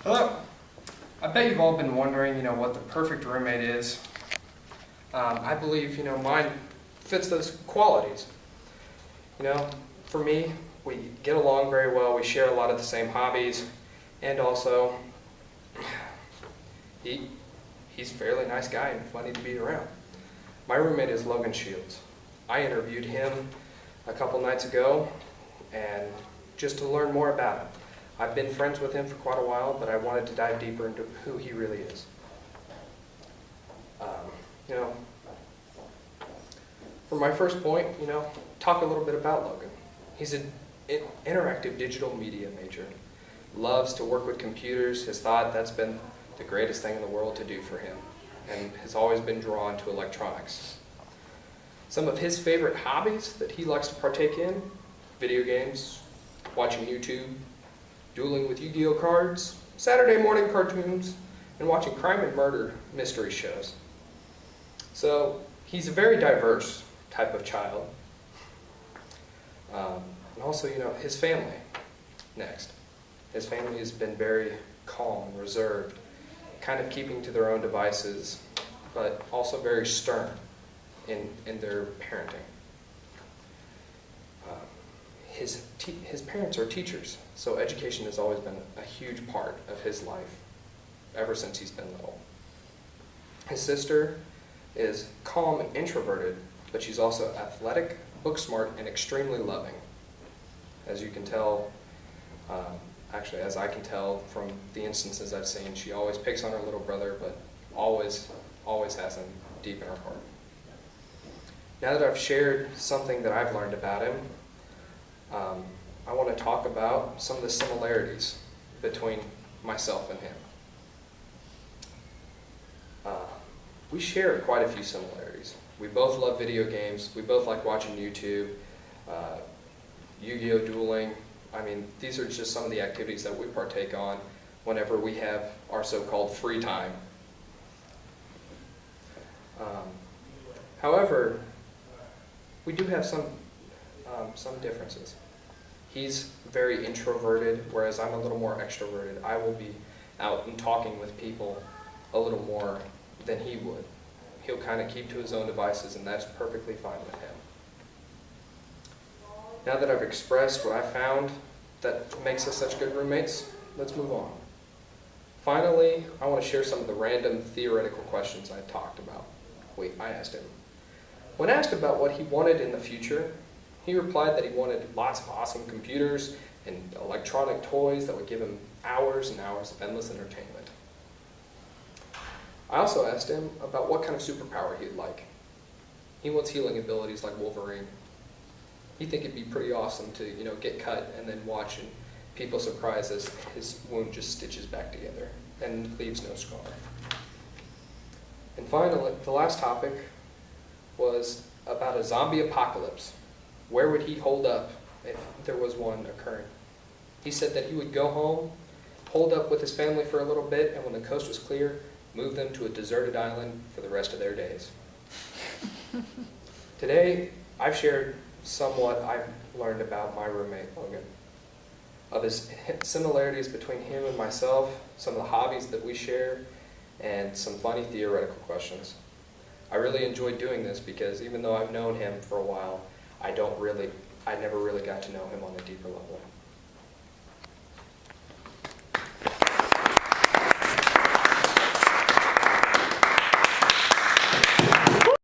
Well, I bet you've all been wondering, what the perfect roommate is. I believe, mine fits those qualities. For me, we get along very well. We share a lot of the same hobbies, and also, he's a fairly nice guy and funny to be around. My roommate is Logan Shields. I interviewed him a couple nights ago, and just to learn more about him. I've been friends with him for quite a while, but I wanted to dive deeper into who he really is. For my first point, talk a little bit about Logan. He's an interactive digital media major. Loves to work with computers. Has thought that's been the greatest thing in the world to do for him, and has always been drawn to electronics. Some of his favorite hobbies that he likes to partake in: video games, watching YouTube, dueling with Yu-Gi-Oh cards, Saturday morning cartoons, and watching crime and murder mystery shows. So he's a very diverse type of child. And also, his family, next. His family has been very calm, reserved, kind of keeping to their own devices, but also very stern in their parenting. His parents are teachers, so education has always been a huge part of his life, ever since he's been little. His sister is calm and introverted, but she's also athletic, book smart, and extremely loving. As you can tell, actually as I can tell from the instances I've seen, she always picks on her little brother, but always has him deep in her heart. Now that I've shared something that I've learned about him, I want to talk about some of the similarities between myself and him. We share quite a few similarities. We both love video games. We both like watching YouTube, Yu-Gi-Oh dueling. These are just some of the activities that we partake on whenever we have our so-called free time. However, we do have some differences. He's very introverted, whereas I'm a little more extroverted. I will be out and talking with people a little more than he would. He'll kind of keep to his own devices, and that's perfectly fine with him. Now that I've expressed what I found that makes us such good roommates, let's move on. Finally, I want to share some of the random theoretical questions I talked about. I asked him. When asked about what he wanted in the future, he replied that he wanted lots of awesome computers and electronic toys that would give him hours and hours of endless entertainment. I also asked him about what kind of superpower he'd like. He wants healing abilities like Wolverine. He'd think it'd be pretty awesome to, get cut and then watch and people surprised as his wound just stitches back together and leaves no scar. And finally, the last topic was about a zombie apocalypse. Where would he hold up if there was one occurring? He said that he would go home, hold up with his family for a little bit, and when the coast was clear, move them to a deserted island for the rest of their days. Today, I've shared somewhat I've learned about my roommate, Logan, of his similarities between him and myself, some of the hobbies that we share, and some funny theoretical questions. I really enjoyed doing this because even though I've known him for a while, I never really got to know him on a deeper level.